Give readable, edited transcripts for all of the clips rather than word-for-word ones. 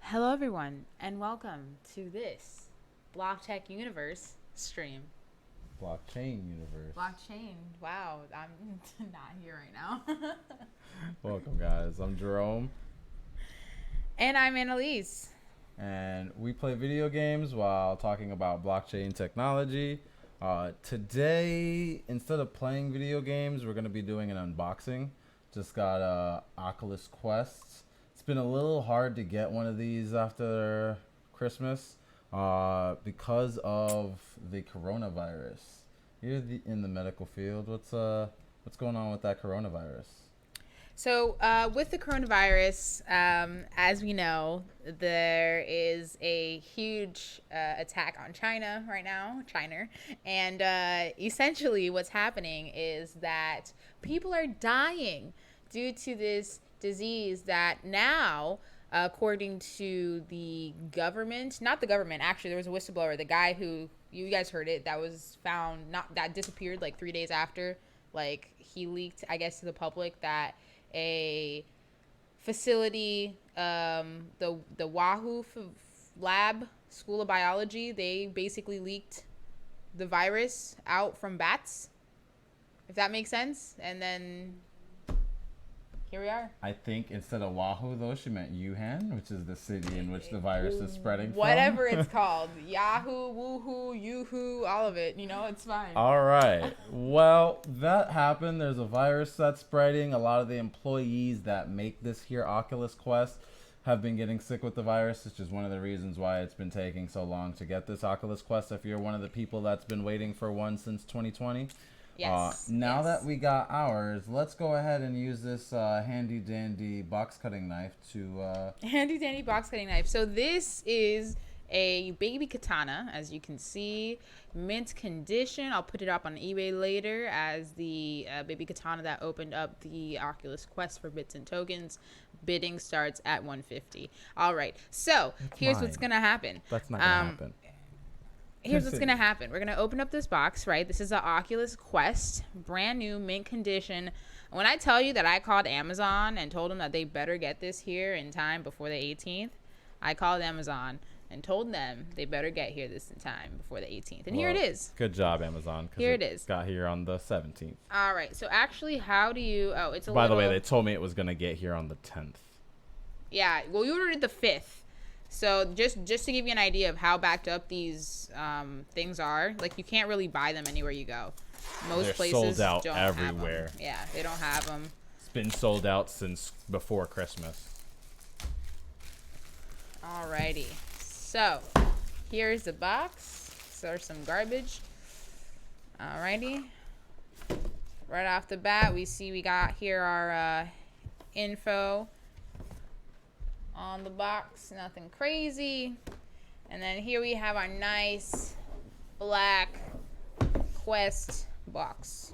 Hello, everyone, and welcome to this Block Tech Universe stream. Blockchain universe. Blockchain. Wow, I'm not here right now. Welcome, guys. I'm Jerome, And I'm Annalise. and we play video games while talking about blockchain technology. Today, instead of playing video games, we're going to be doing an unboxing. Just got Oculus Quest. It's been a little hard to get one of these after Christmas because of the coronavirus. You're in the medical field. What's going on with that coronavirus? So, with the coronavirus, as we know, there is a huge attack on China right now, and essentially what's happening is that people are dying due to this disease that now, according to the government, not the government, actually, there was a whistleblower, the guy who, you guys heard it, that was found, not that disappeared like 3 days after, like he leaked, I guess, to the public that a facility, the Wahoo lab, School of Biology, they basically leaked the virus out from bats, if that makes sense. And then here we are. I think instead of Wahoo, though, she meant Wuhan, which is the city in which the virus is spreading Whatever from. it's called. Yahoo, woohoo, yoo-hoo, all of it. You know, it's fine. All right. Well, that happened. There's a virus that's spreading. A lot of the employees that make this here Oculus Quest have been getting sick with the virus, which is one of the reasons why it's been taking so long to get this Oculus Quest. If you're one of the people that's been waiting for one since 2020. Yes. Now yes. that we got ours, let's go ahead and use this handy dandy box cutting knife to. Handy dandy box cutting knife. So this is a baby katana, as you can see, mint condition. I'll put it up on eBay later as the baby katana that opened up the Oculus Quest for bits and tokens. Bidding starts at $150. All right. So here's what's gonna happen. That's not gonna happen. Here's what's gonna happen. We're gonna open up this box, right? This is the Oculus Quest, brand new, mint condition. When I tell you that I called Amazon and told them that they better get this here in time before the 18th, I called Amazon and told them they better get here this in time before the 18th. And here it is. Good job, Amazon. Here it is. Got here on the 17th. All right. So actually, how do you? Oh, it's a. By the way, they told me it was gonna get here on the 10th. Yeah. Well, you ordered it the 5th. So just to give you an idea of how backed up these things are, like you can't really buy them anywhere you go. They're sold out don't everywhere. Have them. Yeah, they don't have them. It's been sold out since before Christmas. Alrighty. So here's the box. So there's some garbage. Alrighty. Right off the bat, we got here our info on the box, nothing crazy. And then here we have our nice black Quest box.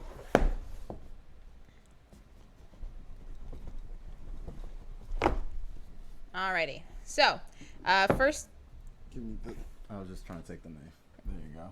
Alrighty. So, first. Give me the. I was just trying to take the knife. There you go.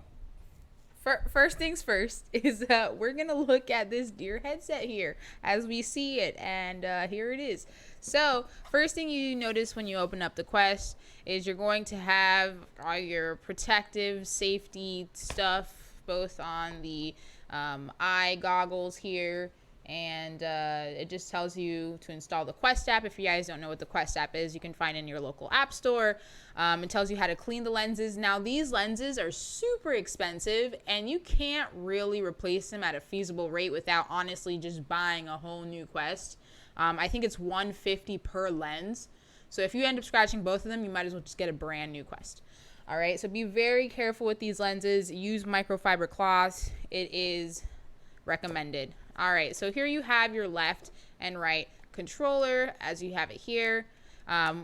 First things first is we're going to look at this deer headset here as we see it. And here it is. So first thing you notice when you open up the Quest is you're going to have all your protective safety stuff, both on the eye goggles here. And it just tells you to install the Quest app. If you guys don't know what the Quest app is, you can find it in your local app store. It tells you how to clean the lenses. Now, these lenses are super expensive, and you can't really replace them at a feasible rate without honestly just buying a whole new Quest. I think it's $150 per lens. So if you end up scratching both of them, you might as well just get a brand new Quest. All right, so be very careful with these lenses. Use microfiber cloths. It is recommended. All right, so here you have your left and right controller as you have it here.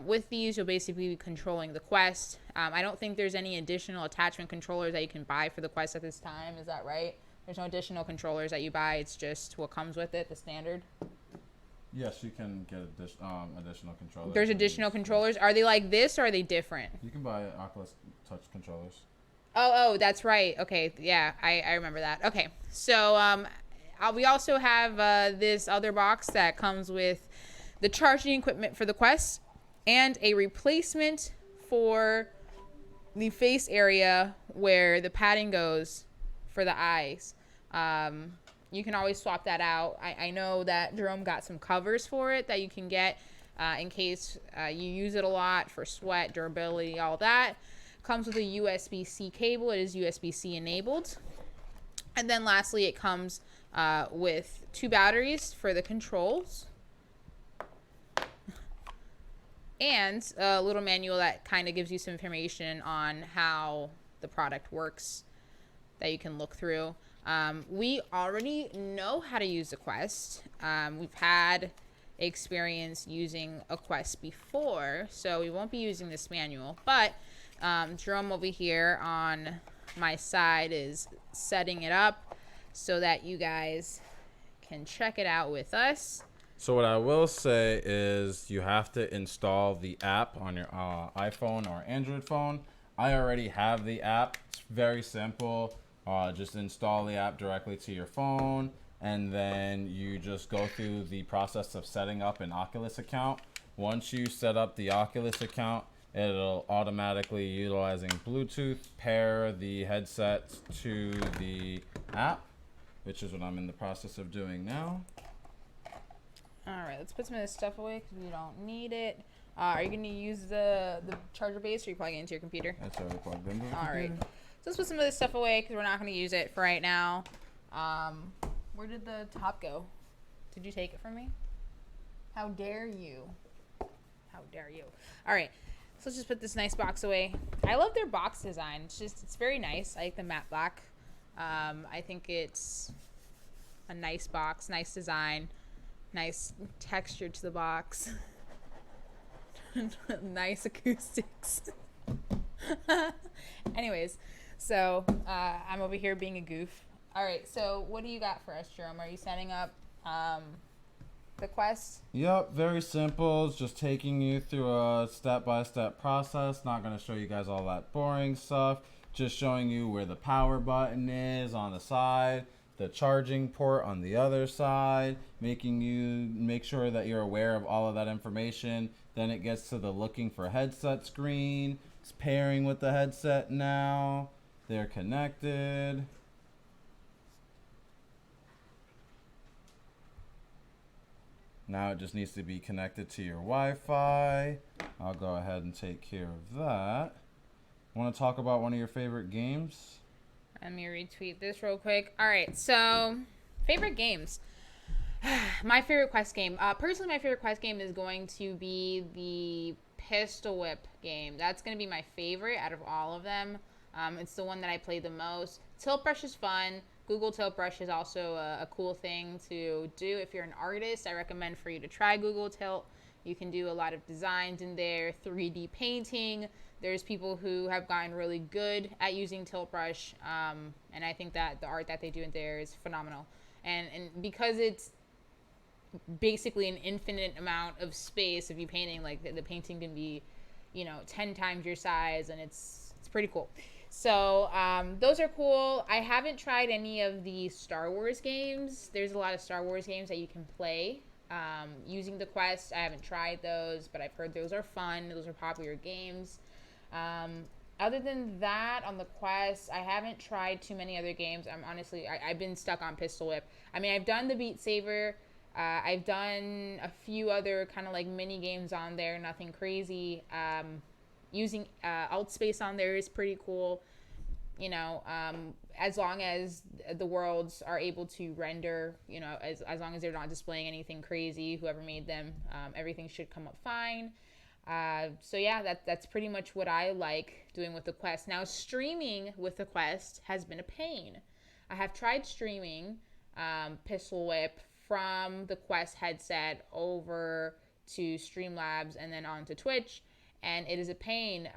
With these, you'll basically be controlling the Quest. I don't think there's any additional attachment controllers that you can buy for the Quest at this time. Is that right? There's no additional controllers that you buy. It's just what comes with it, the standard. Yes, you can get additional controllers. There's additional controllers. Are they like this or are they different? You can buy Oculus Touch controllers. Oh, that's right. Okay, yeah, I remember that. Okay, so we also have this other box that comes with the charging equipment for the Quest. and a replacement for the face area where the padding goes for the eyes. You can always swap that out. I know that Jerome got some covers for it that you can get in case you use it a lot for sweat, durability, all that. Comes with a USB-C cable. It is USB-C enabled. And then lastly, it comes with 2 batteries for the controls. And a little manual that kind of gives you some information on how the product works that you can look through. We already know how to use the Quest. We've had experience using a Quest before, so we won't be using this manual. But Jerome over here on my side is setting it up so that you guys can check it out with us. So what I will say is you have to install the app on your iPhone or Android phone. I already have the app. It's very simple. Just install the app directly to your phone, and then you just go through the process of setting up an Oculus account. Once you set up the Oculus account, it'll automatically, utilizing Bluetooth, pair the headset to the app, which is what I'm in the process of doing now. All right, let's put some of this stuff away because we don't need it. Are you going to use the charger base, or are you plugging it into your computer? That's already plugged in. All right. So let's put some of this stuff away because we're not going to use it for right now. Where did the top go? Did you take it from me? How dare you? How dare you? All right. So let's just put this nice box away. I love their box design. It's very nice. I like the matte black. I think it's a nice box, nice design. Nice texture to the box. Nice acoustics. Anyways, so I'm over here being a goof. All right, so what do you got for us, Jerome? Are you setting up the Quest? Yep, very simple. It's just taking you through a step-by-step process. Not going to show you guys all that boring stuff. Just showing you where the power button is on the side, the charging port on the other side, making you make sure that you're aware of all of that information. Then it gets to the looking for headset screen. It's pairing with the headset now. They're connected. Now it just needs to be connected to your Wi-Fi. I'll go ahead and take care of that. Want to talk about one of your favorite games? Let me retweet this real quick. All right, so favorite games. My favorite Quest game. Personally, my favorite Quest game is going to be the Pistol Whip game. That's going to be my favorite out of all of them. It's the one that I play the most. Tilt Brush is fun. Google Tilt Brush is also a cool thing to do. If you're an artist, I recommend for you to try Google Tilt. You can do a lot of designs in there, 3D painting. There's people who have gotten really good at using Tilt Brush, and I think that the art that they do in there is phenomenal. And because it's basically an infinite amount of space of you painting, like the painting can be, 10 times your size, and it's pretty cool. So those are cool. I haven't tried any of the Star Wars games. There's a lot of Star Wars games that you can play using the Quest. I haven't tried those, but I've heard those are fun. Those are popular games. Other than that, on the Quest, I haven't tried too many other games. I've been stuck on Pistol Whip. I mean, I've done the Beat Saber. I've done a few other kind of like mini games on there, nothing crazy. Using alt space on there is pretty cool. As long as the worlds are able to render, as long as they're not displaying anything crazy, whoever made them, everything should come up fine. So yeah, that's pretty much what I like doing with the Quest. Now, streaming with the Quest has been a pain. I have tried streaming Pistol Whip from the Quest headset over to Streamlabs and then onto Twitch, and it is a pain.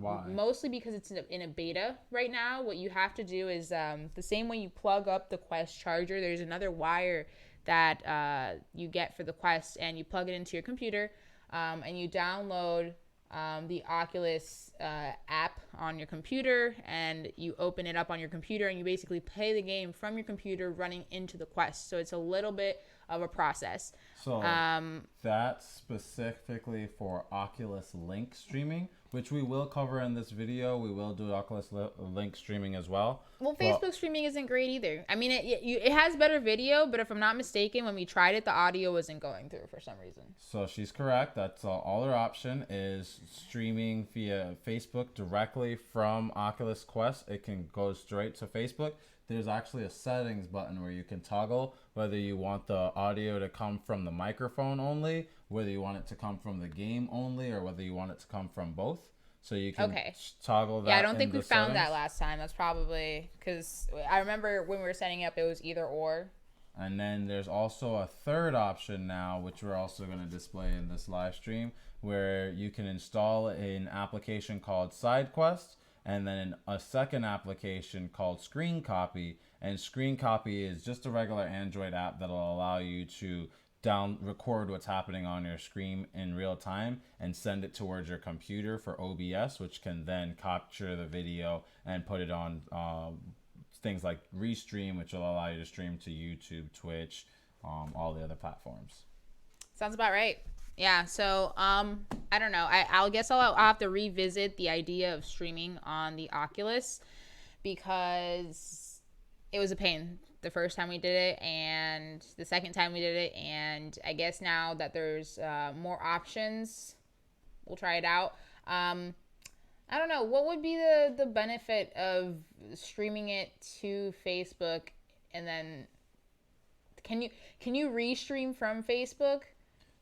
Why? Mostly because it's in a beta right now. What you have to do is the same way you plug up the Quest charger, there's another wire that you get for the Quest, and you plug it into your computer. And you download the Oculus app on your computer, and you open it up on your computer, and you basically play the game from your computer running into the Quest. So it's a little bit of a process. So that's specifically for Oculus Link streaming, which we will cover in this video. We will do Oculus Link streaming as well. Well, Facebook streaming isn't great either. I mean, it has better video, but if I'm not mistaken, when we tried it, the audio wasn't going through for some reason. So she's correct. That's all her option is streaming via Facebook directly from Oculus Quest. It can go straight to Facebook. There's actually a settings button where you can toggle whether you want the audio to come from the microphone only, whether you want it to come from the game only, or whether you want it to come from both. So you can toggle that. Yeah, I don't think we found that last time. That's probably because I remember when we were setting up, it was either or. And then there's also a third option now, which we're also going to display in this live stream, where you can install an application called SideQuest, and then a second application called Screen Copy. And Screen Copy is just a regular Android app that'll allow you to record what's happening on your screen in real time and send it towards your computer for OBS, which can then capture the video and put it on things like Restream, which will allow you to stream to YouTube, Twitch, all the other platforms. Sounds about right. Yeah, so I don't know. I'll guess I'll have to revisit the idea of streaming on the Oculus because it was a pain the first time we did it and the second time we did it, and I guess now that there's more options, we'll try it out. I don't know, what would be the benefit of streaming it to Facebook, and then can you restream from Facebook?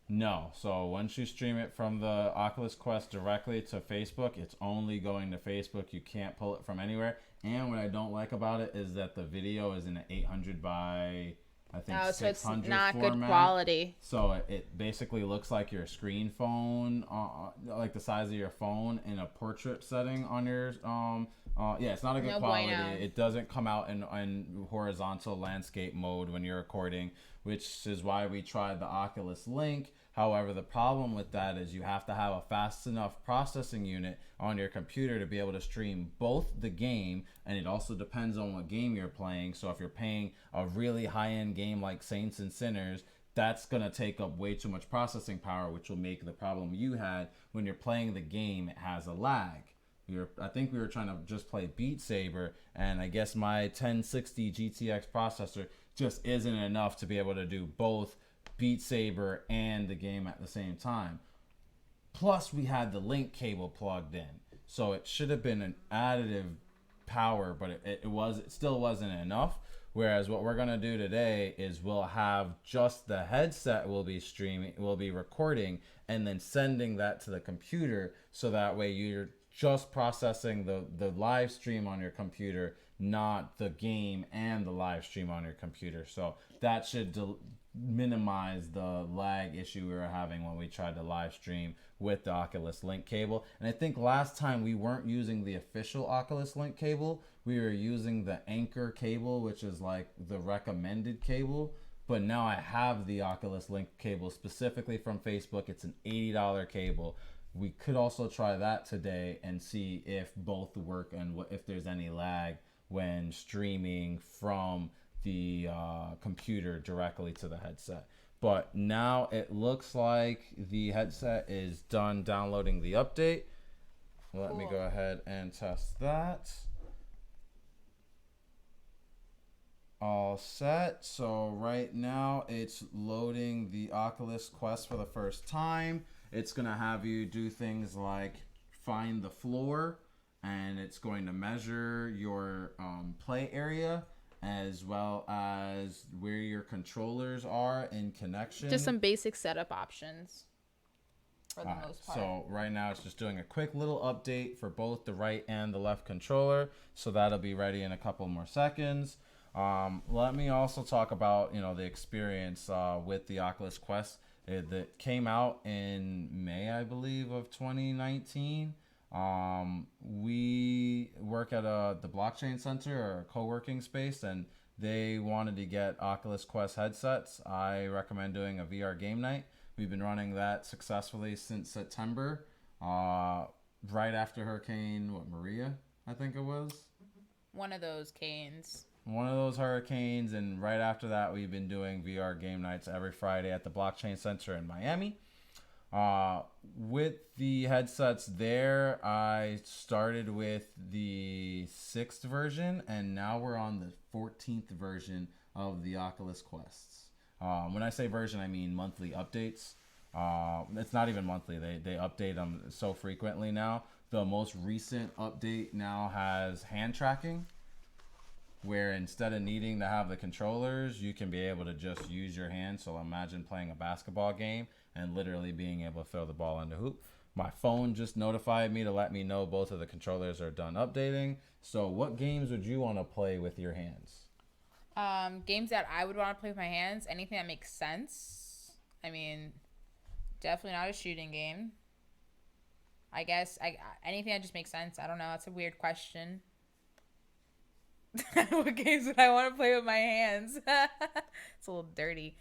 No. So once you stream it from the Oculus Quest directly to Facebook, it's only going to Facebook. You can't pull it from anywhere. And what I don't like about it is that the video is in an 800 by, I think, 600 so it's not format. Good quality. So it basically looks like your screen phone, like the size of your phone in a portrait setting on your yeah, it's not a good quality. Bueno. It doesn't come out in horizontal landscape mode when you're recording, which is why we tried the Oculus Link. However, the problem with that is you have to have a fast enough processing unit on your computer to be able to stream both the game, and it also depends on what game you're playing. So if you're playing a really high-end game like Saints and Sinners, that's going to take up way too much processing power, which will make the problem you had when you're playing the game. It has a lag. I think we were trying to just play Beat Saber, and I guess my 1060 GTX processor just isn't enough to be able to do both Beat Saber and the game at the same time. Plus, we had the link cable plugged in, so it should have been an additive power, but it still wasn't enough. Whereas what we're gonna do today is we'll have just the headset will be recording, and then sending that to the computer, so that way you're just processing the live stream on your computer, not the game and the live stream on your computer. So that should minimize the lag issue we were having when we tried to live stream with the Oculus Link cable. And I think last time we weren't using the official Oculus Link cable. We were using the Anchor cable, which is like the recommended cable. But now I have the Oculus Link cable specifically from Facebook. It's an $80 cable. We could also try that today and see if both work and if there's any lag when streaming from the computer directly to the headset. But now it looks like the headset is done downloading the update. Let me go ahead and test that. All set. So right now it's loading the Oculus Quest for the first time. It's going to have you do things like find the floor, and it's going to measure your play area as well as where your controllers are in connection. Just some basic setup options for the most part. So right now it's just doing a quick little update for both the right and the left controller. So that'll be ready in a couple more seconds. Let me also talk about the experience with the Oculus Quest. That came out in May, I believe, of 2019. We work at the Blockchain Center, or a co-working space, and they wanted to get Oculus Quest headsets. I recommend doing a VR game night. We've been running that successfully since September, right after Hurricane Maria, I think it was. One of those canes. one of those hurricanes, and right after that, we've been doing VR game nights every Friday at the Blockchain Center in Miami. Uh, with the headsets there, I started with the 6th version, and now we're on the 14th version of the Oculus Quests. When I say version, I mean monthly updates. It's not even monthly. They update them so frequently now. The most recent update now has hand tracking, where instead of needing to have the controllers, you can be able to just use your hands. So imagine playing a basketball game and literally being able to throw the ball in the hoop. My phone just notified me to let me know both of the controllers are done updating. So what games would you want to play with your hands? Games that I would want to play with my hands, anything that makes sense. I mean, definitely not a shooting game. I guess anything that just makes sense. I don't know. That's a weird question. What games would I want to play with my hands? It's a little dirty.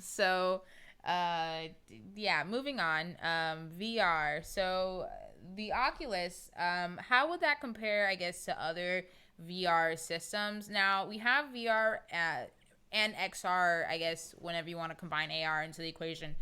So, yeah, moving on. VR. So, the Oculus, how would that compare, I guess, to other VR systems? Now, we have VR and XR, I guess, whenever you want to combine AR into the equation.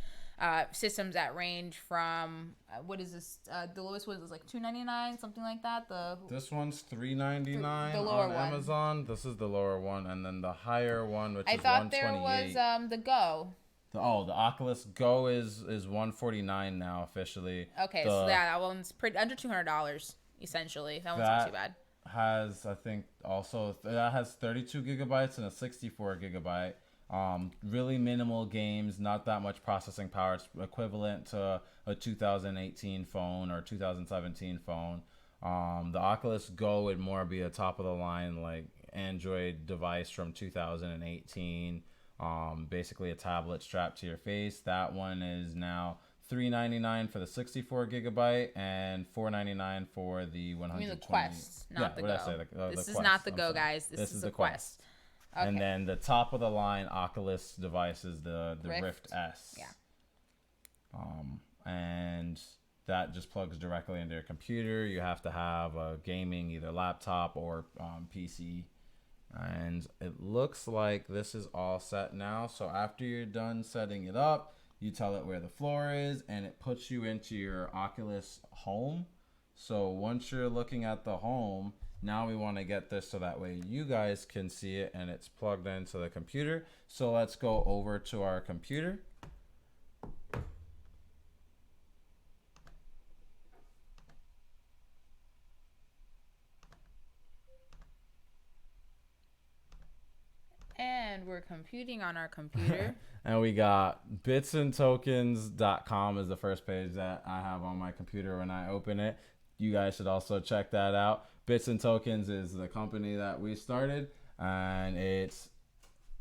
Systems that range from what is this? The lowest one was like $299, something like that. This one's $399 the lower on one. Amazon. This is the lower one, and then the higher one, which I is thought there $128. was the Go. The Oculus Go is $149 now officially. Okay, so that one's pretty under $200 essentially. That one's not too bad. Has, I think, also that has 32 gigabytes and a 64 gigabyte. Really minimal games, not that much processing power. It's equivalent to a 2018 phone or 2017 phone. The Oculus Go would more be a top of the line like Android device from 2018. Basically a tablet strapped to your face. That one is now $399 for the 64 gigabyte and $499 for the 120. You mean the Quest, not the Go. This is Quest. not the Go, guys. This is the Quest. Okay. And then the top of the line Oculus device is the Rift S. Yeah. And that just plugs directly into your computer. You have to have a gaming either laptop or PC. And it looks like this is all set now. So after you're done setting it up, you tell it where the floor is, and it puts you into your Oculus Home. So once you're looking at the home, now we want to get this so that way you guys can see it and it's plugged into the computer. So let's go over to our computer. And we're computing on our computer. And we got bitsandtokens.com is the first page that I have on my computer when I open it. You guys should also check that out. Bits and Tokens is the company that we started, and it's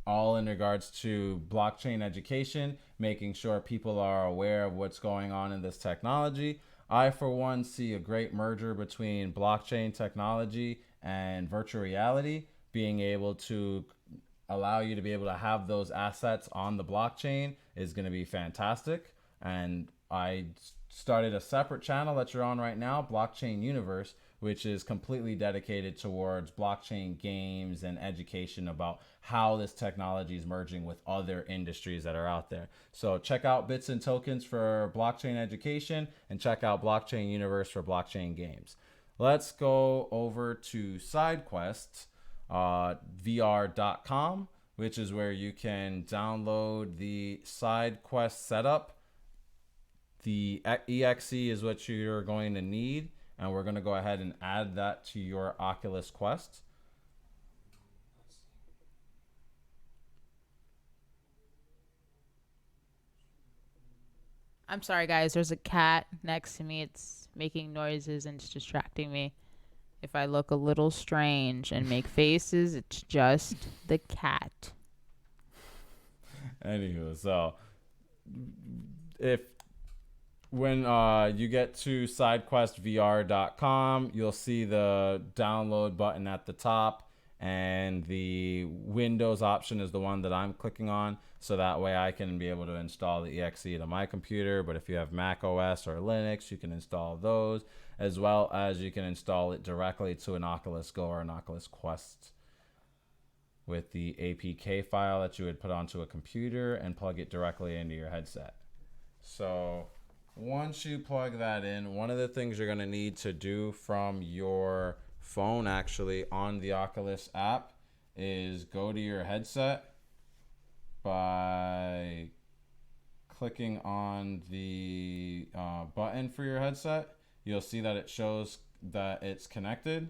all in regards to blockchain education, making sure people are aware of what's going on in this technology. I, for one, see a great merger between blockchain technology and virtual reality, being able to allow you to be able to have those assets on the blockchain is going to be fantastic. And I started a separate channel that you're on right now, Blockchain Universe, which is completely dedicated towards blockchain games and education about how this technology is merging with other industries that are out there. So check out Bits and Tokens for blockchain education and check out Blockchain Universe for blockchain games. Let's go over to SideQuest, VR.com, which is where you can download the SideQuest setup. The EXE is what you're going to need, and we're going to go ahead and add that to your Oculus Quest. I'm sorry, guys. There's a cat next to me. It's making noises and it's distracting me. If I look a little strange and make faces, it's just the cat. Anywho, so when you get to sidequestvr.com, you'll see the download button at the top, and the Windows option is the one that I'm clicking on, so that way I can be able to install the exe to my computer. But if you have Mac OS or Linux, you can install those, as well as you can install it directly to an Oculus Go or an Oculus Quest. with the APK file that you would put onto a computer and plug it directly into your headset. So once you plug that in, one of the things you're going to need to do from your phone actually on the Oculus app is go to your headset by clicking on the button for your headset. You'll see that it shows that it's connected.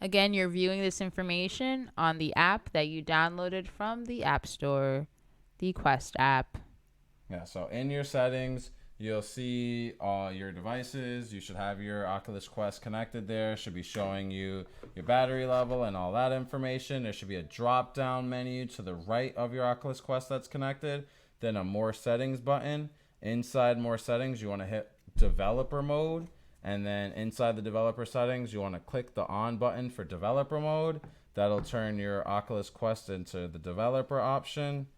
Again, you're viewing this information on the app that you downloaded from the App Store, the Quest app. Yeah, so in your settings, you'll see all your devices. You should have your Oculus Quest connected there. It should be showing you your battery level and all that information. There should be a drop-down menu to the right of your Oculus Quest that's connected. Then a More Settings button. Inside More Settings, you want to hit Developer Mode. And then inside the developer settings, you want to click the on button for developer mode. That'll turn your Oculus Quest into the developer option.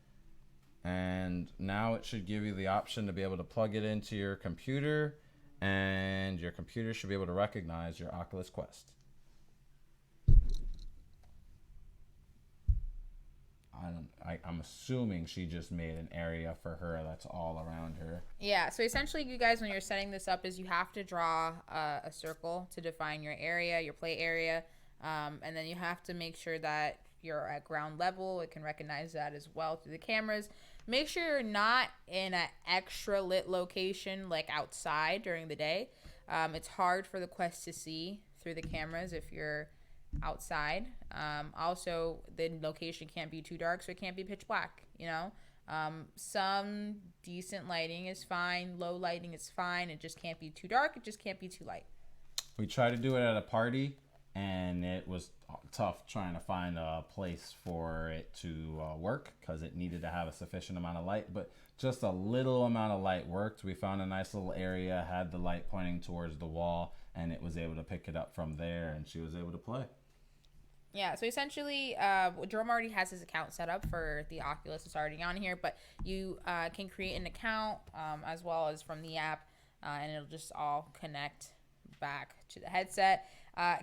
And now it should give you the option to be able to plug it into your computer, and your computer should be able to recognize your Oculus Quest. I'm assuming she just made an area for her that's all around her. Yeah, so essentially, you guys, when you're setting this up, is you have to draw a circle to define your area, your play area, and then you have to make sure that you're at ground level. It can recognize that as well through the cameras. Make sure you're not in an extra lit location like outside during the day. It's hard for the Quest to see through the cameras if you're outside. Also, the location can't be too dark, so it can't be pitch black, you know. Some decent lighting is fine. Low lighting is fine. It just can't be too dark. It just can't be too light. We tried to do it at a party, and it was tough trying to find a place for it to work because it needed to have a sufficient amount of light, but just a little amount of light worked. We found a nice little area, had the light pointing towards the wall, and it was able to pick it up from there, and she was able to play. Yeah, so essentially, Jerome already has his account set up for the Oculus. It's already on here, but you can create an account as well as from the app, and it'll just all connect back to the headset.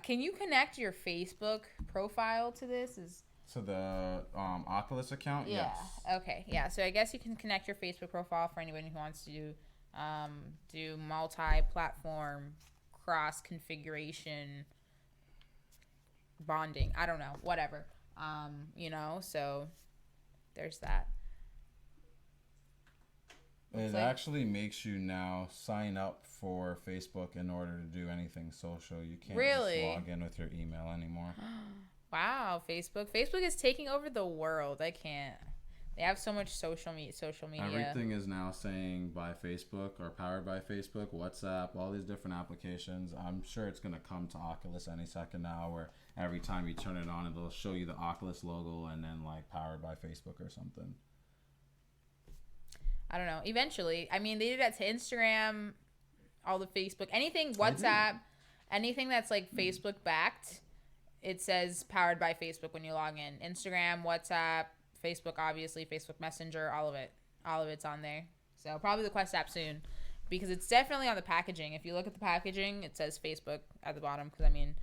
Can you connect your Facebook profile to this? So the Oculus account? Yeah. Yes. Okay. Yeah. So I guess you can connect your Facebook profile for anyone who wants to do multi-platform cross-configuration bonding. I don't know. Whatever. So there's that. It actually makes you now sign up for Facebook in order to do anything social. You can't just log in with your email anymore. Wow, Facebook. Facebook is taking over the world. I can't. They have so much social media. Everything is now saying by Facebook or powered by Facebook, WhatsApp, all these different applications. I'm sure it's going to come to Oculus any second now, where every time you turn it on, it'll show you the Oculus logo and then like powered by Facebook or something. I don't know. Eventually. I mean, they did that to Instagram, all the Facebook, anything, WhatsApp, anything that's like Facebook backed. It says powered by Facebook when you log in. Instagram, WhatsApp, Facebook, obviously, Facebook Messenger, all of it. All of it's on there. So probably the Quest app soon, because it's definitely on the packaging. If you look at the packaging, it says Facebook at the bottom, because, I mean,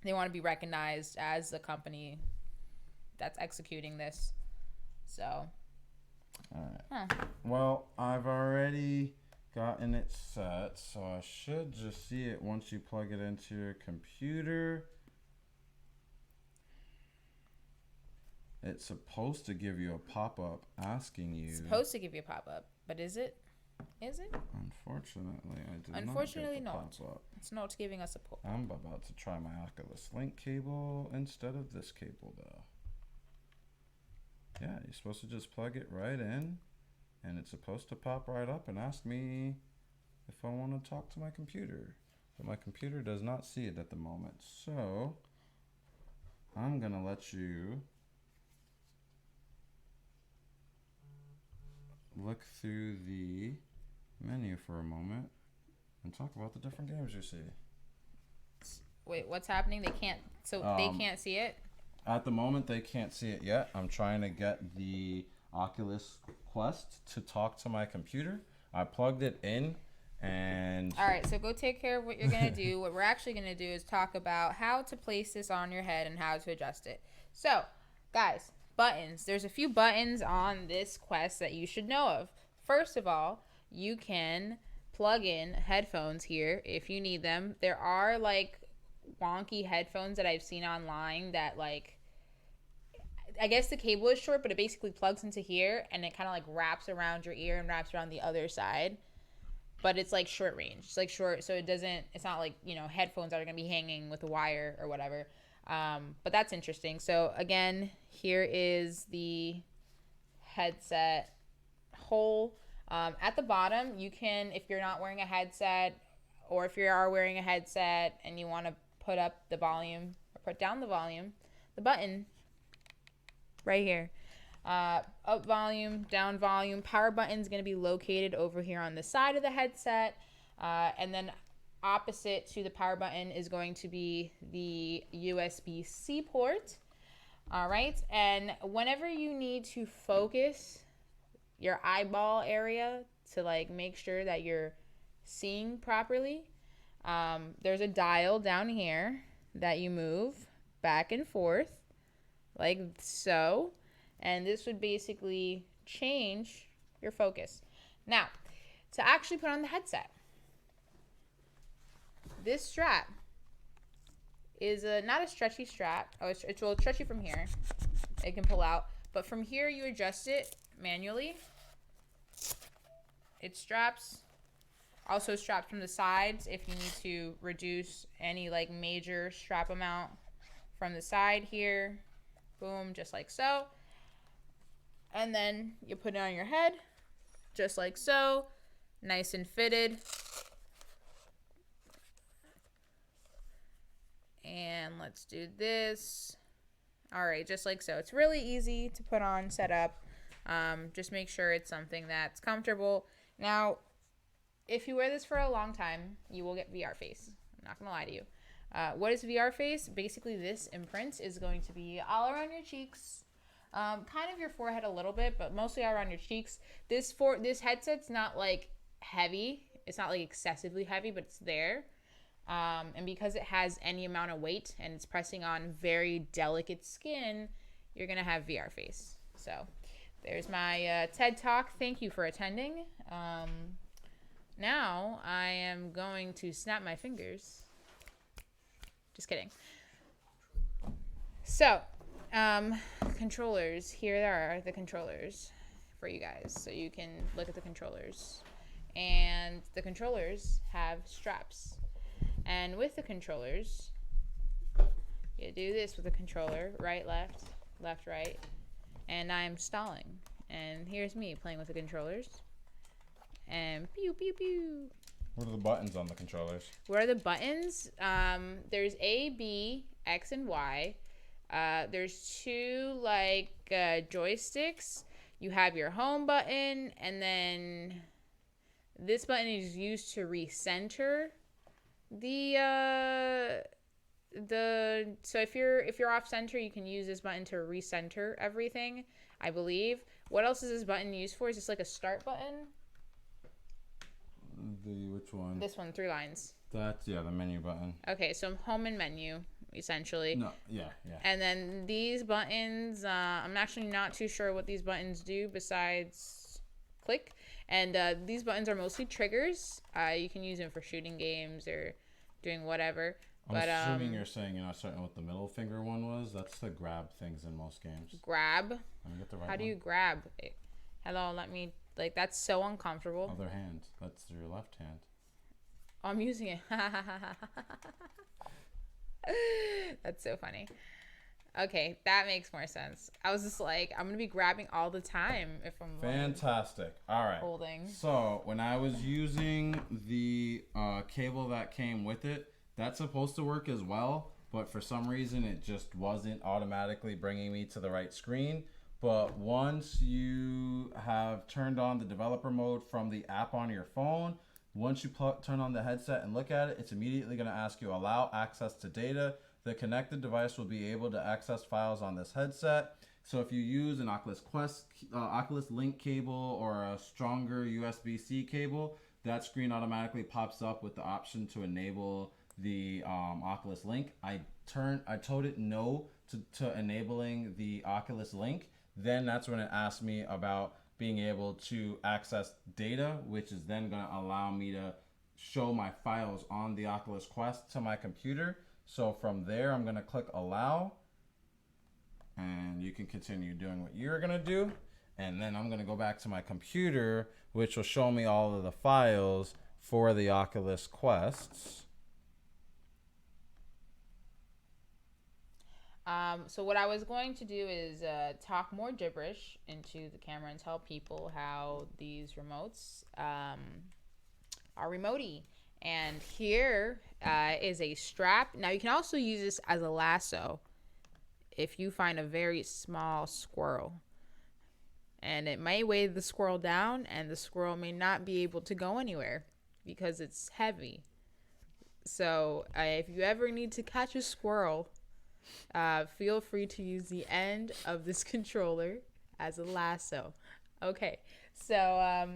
they want to be recognized as the company that's executing this. So... All right. Well, I've already gotten it set, so I should just see it once you plug it into your computer. It's supposed to give you a pop-up asking you. It's supposed to give you a pop-up, but is it? Is it? Unfortunately, I did Unfortunately, not get the not. pop-up. It's not giving us a pop-up. I'm about to try my Oculus Link cable instead of this cable, though. Yeah, you're supposed to just plug it right in, and it's supposed to pop right up and ask me if I want to talk to my computer. But my computer does not see it at the moment. So I'm going to let you look through the menu for a moment and talk about the different games you see. Wait, what's happening? They can't see it? At the moment, they can't see it yet. I'm trying to get the Oculus Quest to talk to my computer. I plugged it in, And All right, so go take care of what you're going to do. What we're actually going to do is talk about how to place this on your head and how to adjust it. So, guys, buttons. There's a few buttons on this Quest that you should know of. First of all, you can plug in headphones here if you need them. There are like wonky headphones that I've seen online that like I guess the cable is short, but it basically plugs into here and it kind of like wraps around your ear and wraps around the other side. But it's like short range. It's like short, so it's not like, headphones that are going to be hanging with a wire or whatever. But that's interesting. So again, here is the headset hole. At the bottom, you can, if you're not wearing a headset, or if you are wearing a headset and you want to put up the volume or put down the volume, the button right here. Up volume, down volume. Power button is going to be located over here on the side of the headset. And then opposite to the power button is going to be the USB-C port. All right. And whenever you need to focus your eyeball area to like make sure that you're seeing properly, there's a dial down here that you move back and forth like so. And this would basically change your focus. Now, to actually put on the headset, this strap is not a stretchy strap. Oh, it's stretchy from here. It can pull out. But from here, you adjust it manually. It straps. Also straps from the sides if you need to reduce any like major strap amount from the side here. Boom, just like so. And then you put it on your head, just like so, nice and fitted. And let's do this. All right, just like so. It's really easy to put on, set up. Just make sure it's something that's comfortable. Now, if you wear this for a long time, you will get VR face. I'm not gonna lie to you. What is VR face? Basically, this imprint is going to be all around your cheeks. Kind of your forehead a little bit, but mostly around your cheeks. This headset's not like heavy. It's not like excessively heavy, but it's there. And because it has any amount of weight and it's pressing on very delicate skin, you're gonna have VR face. So there's my TED Talk. Thank you for attending. Now I am going to snap my fingers. Just kidding. So, controllers. Here are the controllers for you guys. So you can look at the controllers. And the controllers have straps. And with the controllers, you do this with the controller. Right, left, left, right. And I'm stalling. And here's me playing with the controllers. And pew, pew, pew. what are the buttons on the controllers? What are the buttons? There's A, B, X, and Y. There's two like joysticks. You have your home button, and then this button is used to recenter so if you're off center, you can use this button to recenter everything, I believe. What else is this button used for? Is this like a start button? Which one? This one, 3 lines. That's the menu button. Okay, so home and menu essentially. No, yeah. And then these buttons, I'm actually not too sure what these buttons do besides click. And these buttons are mostly triggers. You can use them for shooting games or doing whatever. I'm assuming you're saying you're not certain what the middle finger one was. That's to grab things in most games. Grab? Let me get the right How do you grab? Hello, let me, like, that's so uncomfortable. Other hand. That's your left hand. Oh, I'm using it. That's so funny. Okay, that makes more sense. I was just like, I'm gonna be grabbing all the time if I'm fantastic. All right. Holding. So when I was using the cable that came with it, that's supposed to work as well, but for some reason it just wasn't automatically bringing me to the right screen. But once you have turned on the developer mode from the app on your phone, once you turn on the headset and look at it, it's immediately going to ask you allow access to data. The connected device will be able to access files on this headset. So if you use an Oculus Quest, Oculus Link cable, or a stronger USB-C cable, that screen automatically pops up with the option to enable the Oculus Link. I told it no to enabling the Oculus Link. Then that's when it asked me about being able to access data, which is then going to allow me to show my files on the Oculus Quest to my computer. So from there, I'm going to click allow, and you can continue doing what you're going to do. And then I'm going to go back to my computer, which will show me all of the files for the Oculus Quests. So what I was going to do is talk more gibberish into the camera and tell people how these remotes are remote-y. And here is a strap. Now you can also use this as a lasso if you find a very small squirrel. And it may weigh the squirrel down, and the squirrel may not be able to go anywhere because it's heavy. So if you ever need to catch a squirrel, feel free to use the end of this controller as a lasso. Okay, so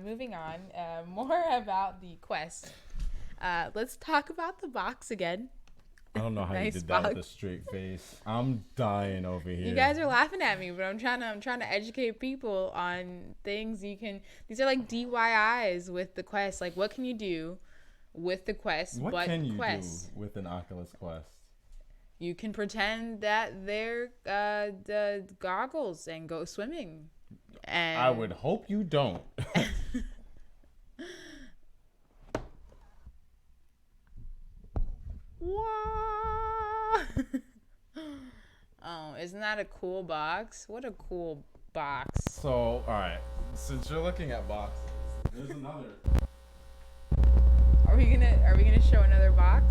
moving on, more about the Quest. Let's talk about the box again. I don't know how Nice you did that box. with a straight face. I'm dying over here. You guys are laughing at me, but I'm trying to educate people on things you can. These are like DIYs with the Quest. Like, what can you do with the Quest? What can you do with an Oculus Quest? You can pretend that they're the goggles and go swimming. And I would hope you don't. Oh, isn't that a cool box? What a cool box. So, all right. Since you're looking at boxes, there's another. Are we gonna show another box?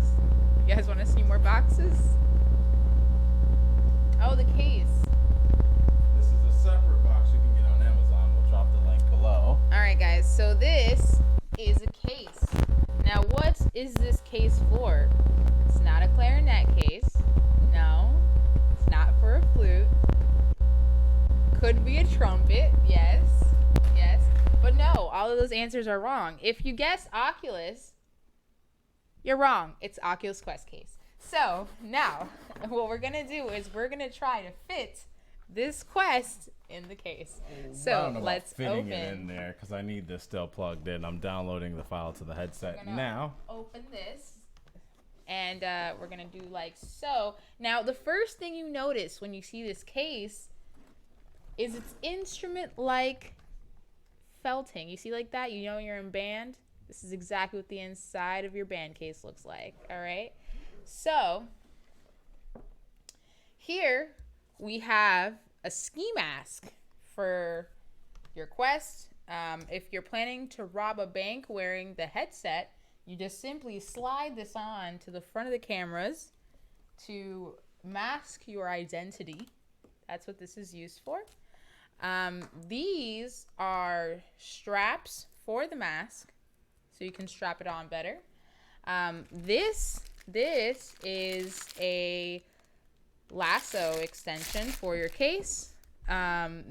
You guys want to see more boxes? Oh, the case. This is a separate box you can get on Amazon. We'll drop the link below. All right, guys. So this is a case. Now, what is this case for? It's not a clarinet case. No. It's not for a flute. Could be a trumpet. Yes. Yes. But no, all of those answers are wrong. If you guess Oculus, you're wrong. It's Oculus Quest case. So now what we're going to do is we're going to try to fit this Quest in the case. I So don't know about let's fitting open. it in there because I need this still plugged in. I'm downloading the file to the headset We're gonna now. Open this. And we're going to do like so. Now, the first thing you notice when you see this case is it's instrument-like felting. You see like that? You know you're in band? This is exactly what the inside of your band case looks like. All right? So, here we have a ski mask for your Quest. If you're planning to rob a bank wearing the headset, you just simply slide this on to the front of the cameras to mask your identity. That's what this is used for. These are straps for the mask, so you can strap it on better. This is a lasso extension for your case.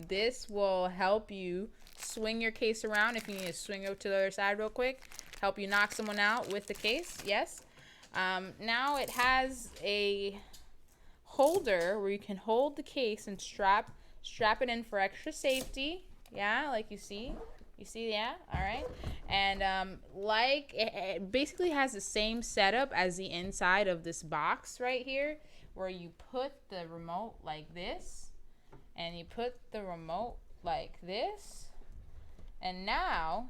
This will help you swing your case around if you need to swing it to the other side real quick. Help you knock someone out with the case. Yes. Now it has a holder where you can hold the case and strap it in for extra safety. Yeah, like you see. You see, yeah, all right. And like it basically has the same setup as the inside of this box right here, where you put the remote like this, and you put the remote like this, and now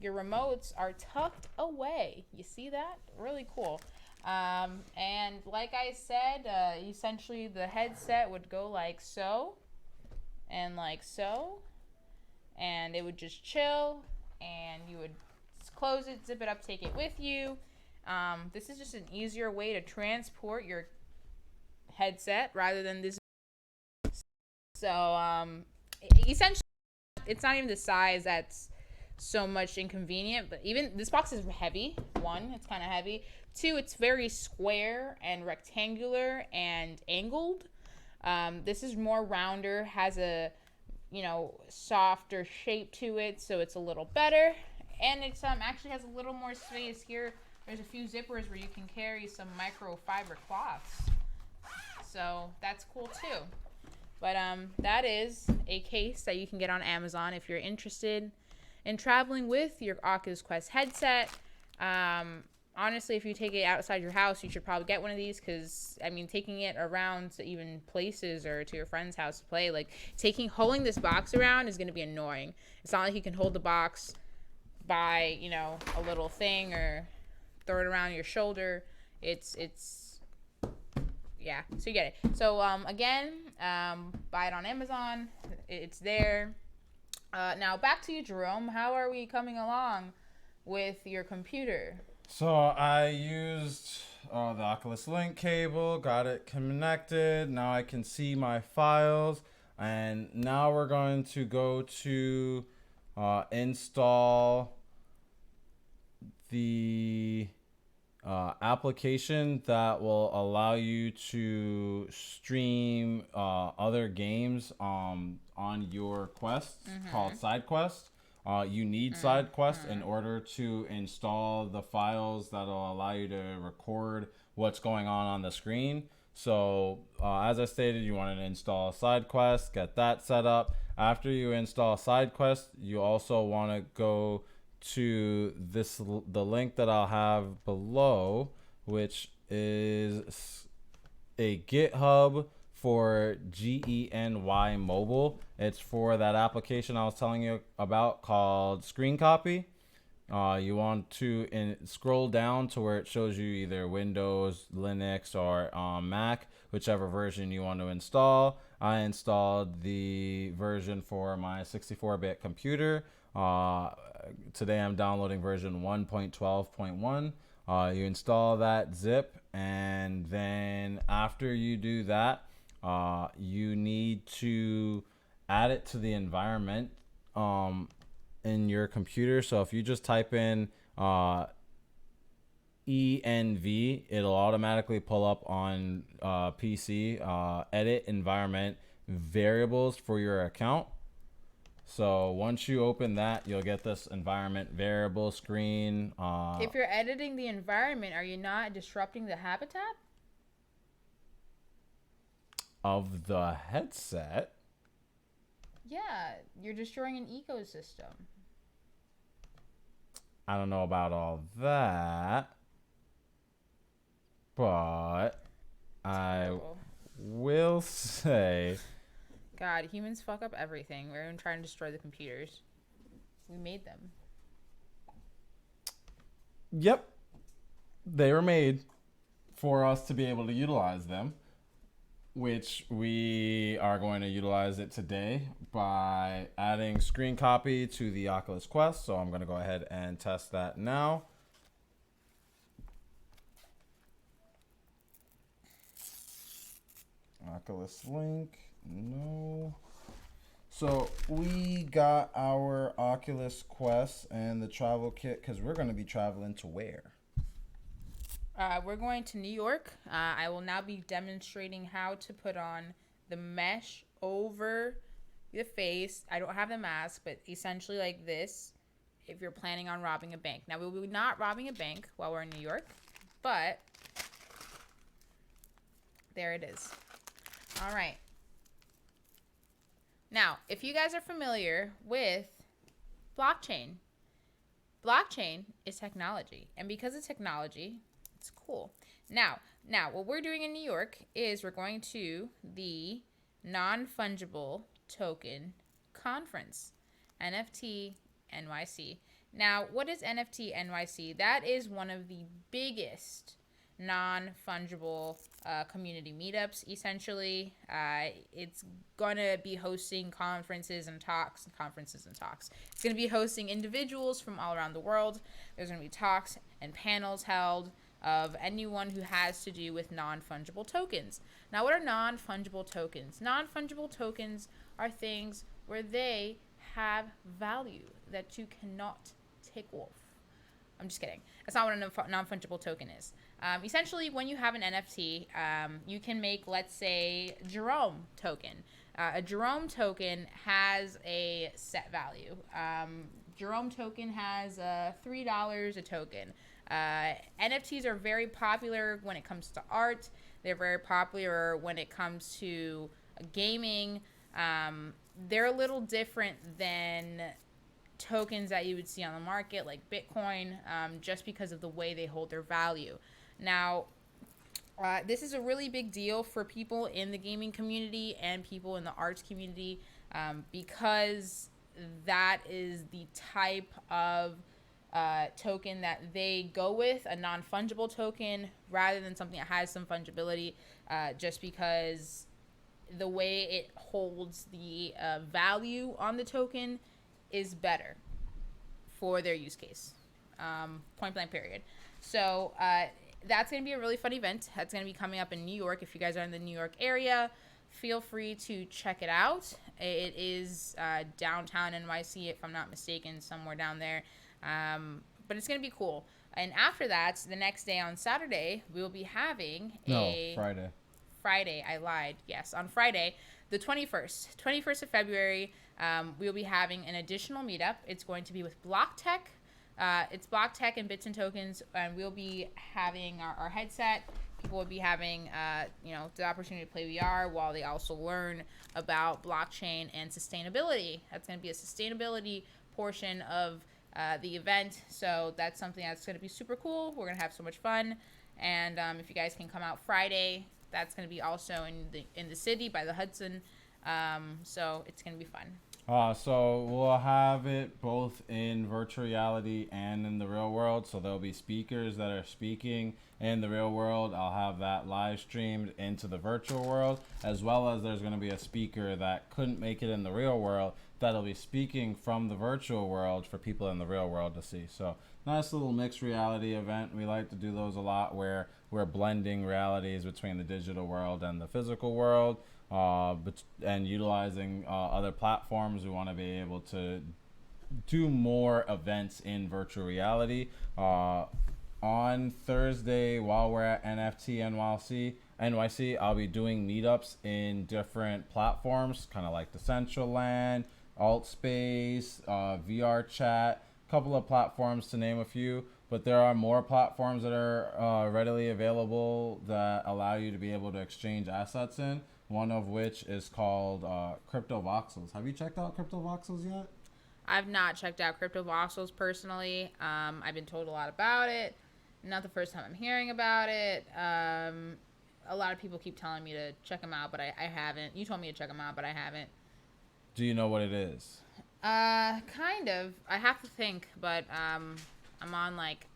your remotes are tucked away. You see that? Really cool. And like I said, essentially the headset would go like so, and like so. And it would just chill, and you would close it, zip it up, take it with you. This is just an easier way to transport your headset rather than this. So essentially, it's not even the size that's so much inconvenient, but even this box is heavy. One, it's kind of heavy. Two, it's very square and rectangular and angled. This is more rounder, has a softer shape to it, so it's a little better. And it's actually has a little more space here. There's a few zippers where you can carry some microfiber cloths. So that's cool too. But that is a case that you can get on Amazon if you're interested in traveling with your Oculus Quest headset. Honestly, if you take it outside your house, you should probably get one of these because, I mean, taking it around to even places or to your friend's house to play, like holding this box around is going to be annoying. It's not like you can hold the box by, you know, a little thing or throw it around your shoulder. Yeah, so you get it. So again, buy it on Amazon. It's there. Now back to you, Jerome. How are we coming along with your computer? So I used the Oculus Link cable, got it connected. Now I can see my files, and now we're going to go to install the application that will allow you to stream other games on your Quest, called SideQuest. You need SideQuest in order to install the files that'll allow you to record what's going on the screen. So as I stated, you want to install SideQuest, get that set up. After you install SideQuest, you also want to go to the link that I'll have below, which is a GitHub for GENY Mobile. It's for that application I was telling you about called Screen Copy. You want to scroll down to where it shows you either Windows, Linux, or Mac, whichever version you want to install. I installed the version for my 64-bit computer. Today I'm downloading version 1.12.1. You install that zip, and then after you do that, you need to add it to the environment in your computer. So if you just type in ENV, it'll automatically pull up on PC, edit environment variables for your account. So once you open that, you'll get this environment variable screen. If you're editing the environment, are you not disrupting the habitat of the headset? Yeah, you're destroying an ecosystem. I don't know about all that, but I will say, God, humans fuck up everything. We're even trying to destroy the computers. We made them. Yep, they were made for us to be able to utilize them, which we are going to utilize it today by adding screen copy to the Oculus Quest. So I'm going to go ahead and test that now. Oculus Link, no. So we got our Oculus Quest and the travel kit because we're going to be traveling to where? We're going to New York. I will now be demonstrating how to put on the mesh over the face. I don't have the mask, but essentially like this if you're planning on robbing a bank. Now, we will be not robbing a bank while we're in New York, but there it is. All right. Now, if you guys are familiar with blockchain, blockchain is technology. And because it's technology, it's cool. Now, what we're doing in New York is we're going to the non-fungible token conference, NFTNYC. Now, what is NFTNYC? That is one of the biggest non-fungible community meetups, essentially. It's gonna be hosting conferences and talks. It's gonna be hosting individuals from all around the world. There's gonna be talks and panels held of anyone who has to do with non-fungible tokens. Now, what are non-fungible tokens? Non-fungible tokens are things where they have value that you cannot take off. I'm just kidding. That's not what a non-fungible token is. Essentially, when you have an NFT, you can make, let's say, Jerome token. A Jerome token has a set value. Jerome token has $3 a token. NFTs are very popular when it comes to art. They're very popular when it comes to gaming. They're a little different than tokens that you would see on the market like Bitcoin, just because of the way they hold their value. Now, this is a really big deal for people in the gaming community and people in the arts community, because that is the type of token that they go with, a non-fungible token rather than something that has some fungibility, just because the way it holds the value on the token is better for their use case. Point blank period. So that's going to be a really fun event. That's going to be coming up in New York. If you guys are in the New York area, feel free to check it out. It is downtown NYC, if I'm not mistaken, somewhere down there. But it's going to be cool. And after that, the next day on Saturday, we will be having Friday, I lied. Yes, on Friday, the 21st of February, we'll be having an additional meetup. It's going to be with Block Tech. It's Block Tech and Bits and Tokens, and we'll be having our headset. People will be having, the opportunity to play VR while they also learn about blockchain and sustainability. That's going to be a sustainability portion of the event, so that's something that's going to be super cool. We're going to have so much fun, and if you guys can come out Friday, that's going to be also in the city by the Hudson, so it's going to be fun. So we'll have it both in virtual reality and in the real world. So there'll be speakers that are speaking in the real world. I'll have that live streamed into the virtual world, as well as there's going to be a speaker that couldn't make it in the real world that'll be speaking from the virtual world for people in the real world to see. So nice little mixed reality event. We like to do those a lot where we're blending realities between the digital world and the physical world. And utilizing other platforms. We want to be able to do more events in virtual reality. On Thursday, while we're at NFTNYC, I'll be doing meetups in different platforms, kind of like Decentraland, Altspace, VR Chat, a couple of platforms to name a few. But there are more platforms that are readily available that allow you to be able to exchange assets in. One of which is called Crypto Voxels. Have you checked out Crypto Voxels yet? I've not checked out Crypto Voxels personally. I've been told a lot about it. Not the first time I'm hearing about it. A lot of people keep telling me to check them out, but I haven't. You told me to check them out, but I haven't. Do you know what it is? Kind of. I have to think, but I'm on like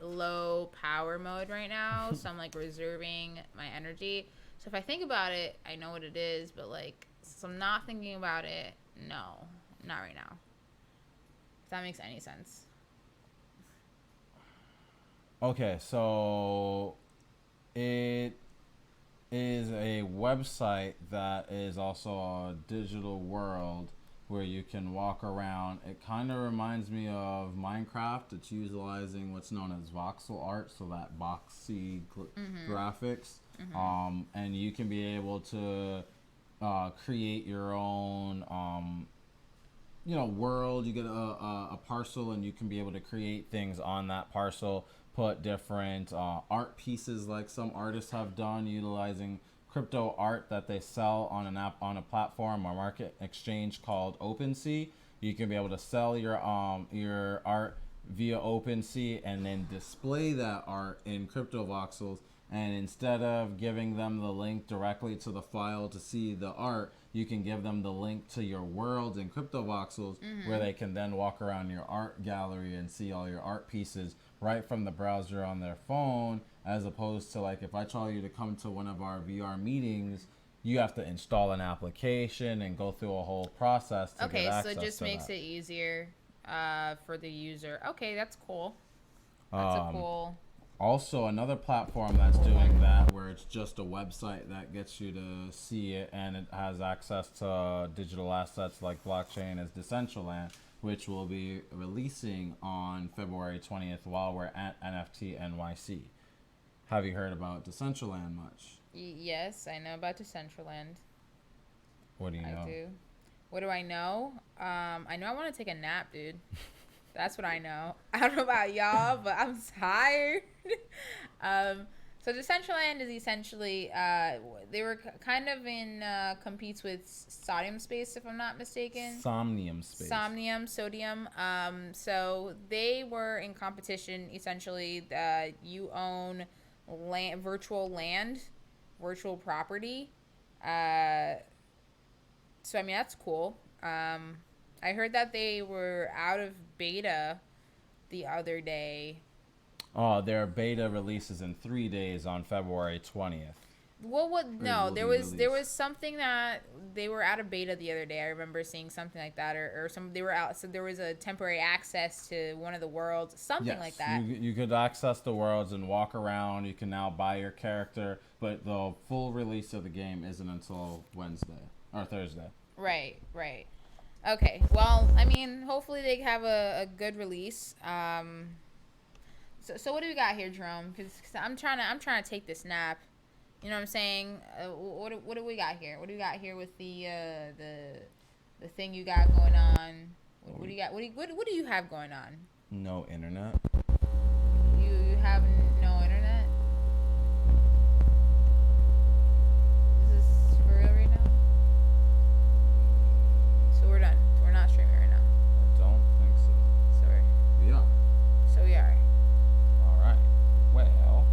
low power mode right now, so I'm like reserving my energy. So if I think about it, I know what it is, but like, since I'm not thinking about it, no, not right now. If that makes any sense. Okay, so it is a website that is also a digital world where you can walk around. It kind of reminds me of Minecraft. It's utilizing what's known as voxel art, so that boxy graphics. Mm-hmm. And you can be able to create your own world. You get a parcel, and you can be able to create things on that parcel, put different art pieces like some artists have done utilizing crypto art that they sell on a platform or market exchange called OpenSea. You can be able to sell your art via OpenSea and then display that art in Crypto Voxels. And instead of giving them the link directly to the file to see the art, you can give them the link to your world in Crypto Voxels, where they can then walk around your art gallery and see all your art pieces right from the browser on their phone, as opposed to like if I tell you to come to one of our VR meetings, you have to install an application and go through a whole process to get access to that. Okay, so it just makes it easier for the user. Okay, that's cool. That's a cool... Also, another platform that's doing that, where it's just a website that gets you to see it and it has access to digital assets like blockchain, is Decentraland, which will be releasing on February 20th while we're at NFTNYC. Have you heard about Decentraland much? Yes, I know about Decentraland. What do you know? I do. What do I know? I know I want to take a nap, dude. That's what I know. I don't know about y'all, but I'm tired. um, so Decentraland is essentially they were kind of in competes with Sodium Space, if I'm not mistaken. Somnium Space. Sodium. So they were in competition. Essentially, you own land, virtual property. So I mean that's cool. I heard that they were out of beta the other day. Oh, their beta releases in 3 days on February 20th. Well, what? No, there was something that they were out of beta the other day. I remember seeing something like that, or some they were out. So there was a temporary access to one of the worlds, something like that. You could access the worlds and walk around. You can now buy your character, but the full release of the game isn't until Wednesday or Thursday. Right. Okay. Well, I mean, hopefully they have a good release. So what do we got here, Jerome? Because I'm trying to take this nap. You know what I'm saying? What do we got here? What do we got here with the thing you got going on? What do you got? What do you have going on? No internet. You have no internet? Is this for real right now? So we're done. We're not streaming right now. I don't think so. Sorry. We are. So we are. All right. Well.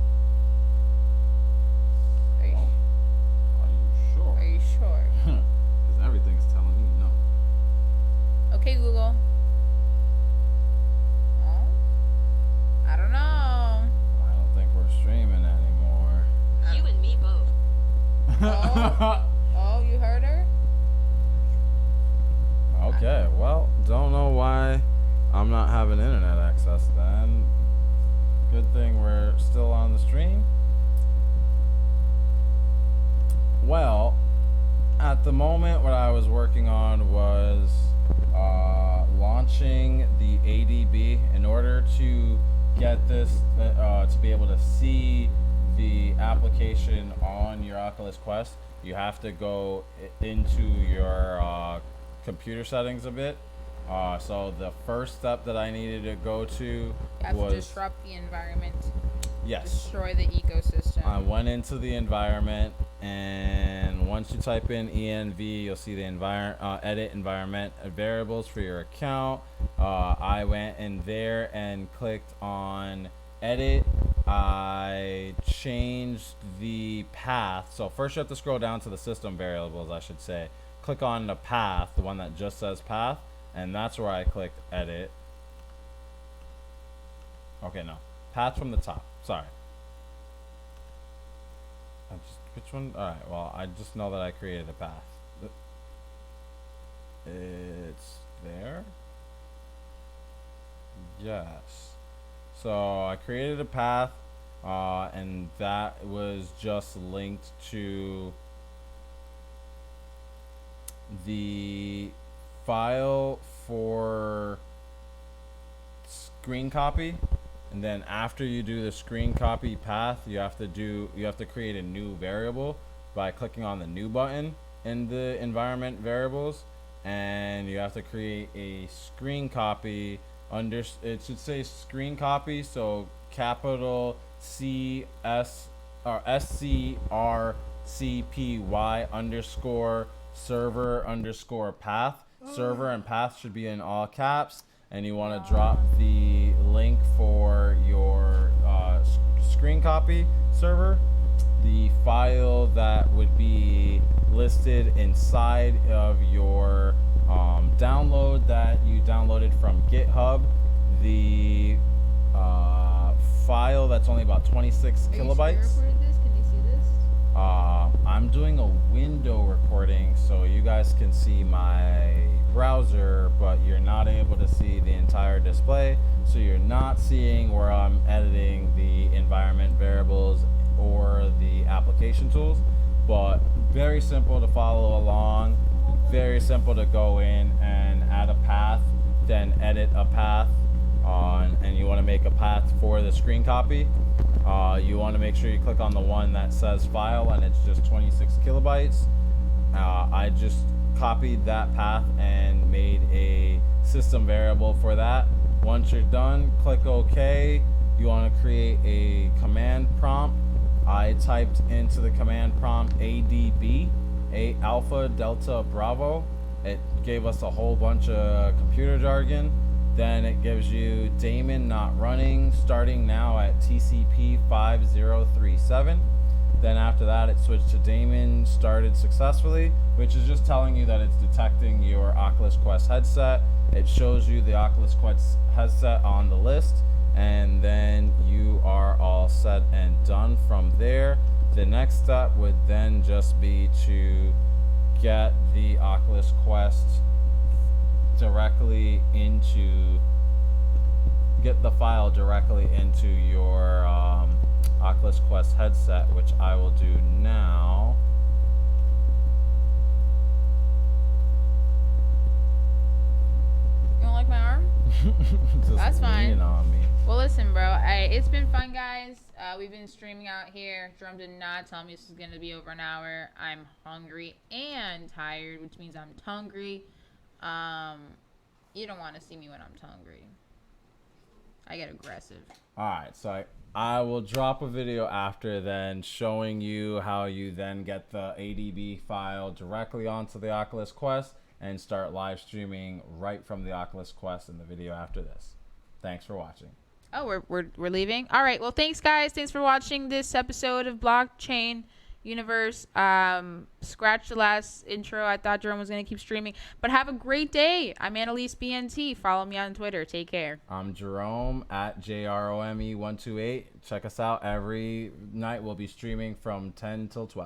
Are you sure? Are you sure? Because everything's telling me no. Okay, Google. Oh, I don't know. I don't think we're streaming anymore. You and me both. Oh, you heard her? Okay, well, don't know why I'm not having internet access then. Good thing we're still on the stream. Well, at the moment, what I was working on was launching the ADB. In order to get this, to be able to see the application on your Oculus Quest, you have to go into your computer settings a bit. So the first step that I needed to go to You have was to disrupt the environment. yes. Destroy the ecosystem. I went into the environment, and once you type in env, you'll see the edit environment variables for your account. I went in there and clicked on edit. I changed the path. So first you have to scroll down to the system variables, I should say. Click on the path, the one that just says path, and that's where I clicked edit. Okay, no. Path from the top. Sorry. Which one? Alright, well, I just know that I created a path. It's there? Yes. So I created a path, and that was just linked to the file for screen copy. And then after you do the screen copy path, you have to create a new variable by clicking on the new button in the environment variables, and you have to create a screen copy it should say screen copy, so capital C S or SCRCPY underscore server underscore path. Server and path should be in all caps, and you want to drop the link for your screen copy server. The file that would be listed inside of your download that you downloaded from GitHub, the file that's only about 26 kilobytes. Are you recording this? Can you see this? I'm doing a window recording so you guys can see my browser, but you're not able to see the entire display, so you're not seeing where I'm editing the environment variables or the application tools. But very simple to follow along, very simple to go in and add a path, then edit a path, and you want to make a path for the screen copy. You want to make sure you click on the one that says file, and it's just 26 kilobytes. I just copied that path and made a system variable for that. Once you're done, click OK. You want to create a command prompt. I typed into the command prompt ADB, A Alpha Delta Bravo. It gave us a whole bunch of computer jargon. Then it gives you daemon not running, starting now at TCP 5037. Then after that, it switched to daemon started successfully, which is just telling you that it's detecting your Oculus Quest headset. It shows you the Oculus Quest headset on the list, and then you are all set and done from there. The next step would then just be to get the Oculus Quest directly into, get the file directly into your Oculus Quest headset, which I will do now. You don't like my arm? Just That's fine. lean on me. Well, listen, bro. It's been fun, guys. We've been streaming out here. Jerome did not tell me this is going to be over an hour. I'm hungry and tired, which means I'm hungry. You don't want to see me when I'm hungry. I get aggressive. All right, so I will drop a video after then showing you how you then get the ADB file directly onto the Oculus Quest and start live streaming right from the Oculus Quest in the video after this. Thanks for watching. Oh, we're leaving? All right. Well, thanks, guys. Thanks for watching this episode of Blockchain Universe. Scratch the last intro. I thought Jerome was going to keep streaming. But have a great day. I'm Annalise BNT. Follow me on Twitter. Take care. I'm Jerome at JROME128. Check us out every night. We'll be streaming from 10 till 12.